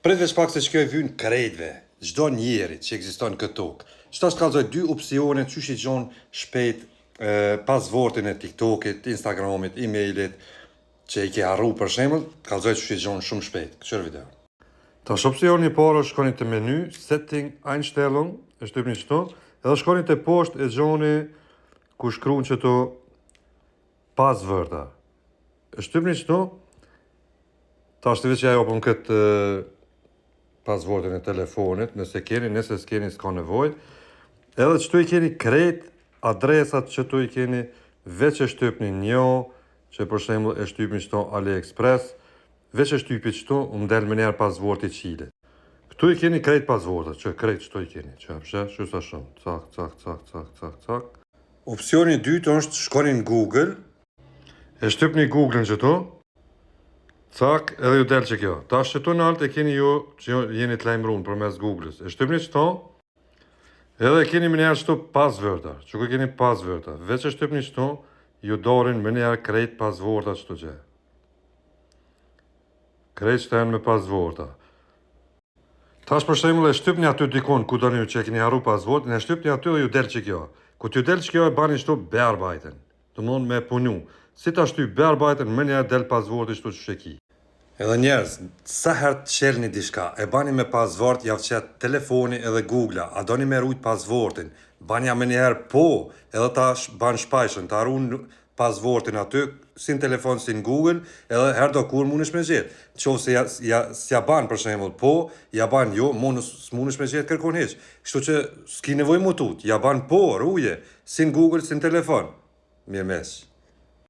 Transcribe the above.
Prit veç pak se që kjo e vynë krejtve, çdo njerit që ekziston këtë tokë. Qëta shkallzoj 2 opcione, qysh i gjon shpejt pasvortin e TikTokit, Instagramit, e-mailit, që i ke harru për shembull, kallzoj qysh i gjon shumë shpejt. Këqër video. Tash opcioni i parë shkoni te menu, setting, Einstellung, e shtypni këtu, edhe shkoni te poshtë e gjoni ku shkruan këtu passwörda. E shtypni këtu. Tash të veç ja japëm këtë paswordin e telefonit, nëse keni, nëse s'keni s'ka nevojë. Edhe këtu i keni krejt adresat që tu i keni, veç e shtypni një, që për shembull e shtypni këtu AliExpress, veç e shtypi këtu, del me njerë paswordi qilit. Këtu i keni krejt paswordat, që krejt këtu i keni, që sa shumë, cak. Opcioni i dytë është shkoni në Google, e shtypni Google-in këtu, cak, edhe ju del që kjo. Tash që tu në alt e keni ju që jeni të lajmëruar përmes Google-s. E shtypni këtu, edhe e keni më njerë këtu passwörda, që ku keni passwörda. Veç e shtypni këtu, ju dorin më njerë krejt passworda këtu gjë. Krejt që janë me passworda. Tash për shembull e shtypni aty dikon ku doni që e keni harru passwordin, e shtypni aty dhe ju del që kjo. Ku t'ju del që kjo e bani këtu bearbeiten. Domthon me punu. Si ta shtyp bearbeiten, më njerë del passwordi këtu që ki. Edhe njerëz, sa herë të qelni diçka, e bani me password, ja fqet telefoni edhe Google-a, a doni me rujt passwordin, banja me njerë po, edhe ta ban shpajshën, ta arun passwordin aty, si në telefon, si në Google, edhe herë do kur mundesh me gjetë. Qovë se s'ja ban për shembull po, ja ban jo, s'mundesh me gjetë kërkon hiç. Kështu që s'ki nevojë mu tut, ja ban po, ruje, si në Google, si në telefon. Mirë mes.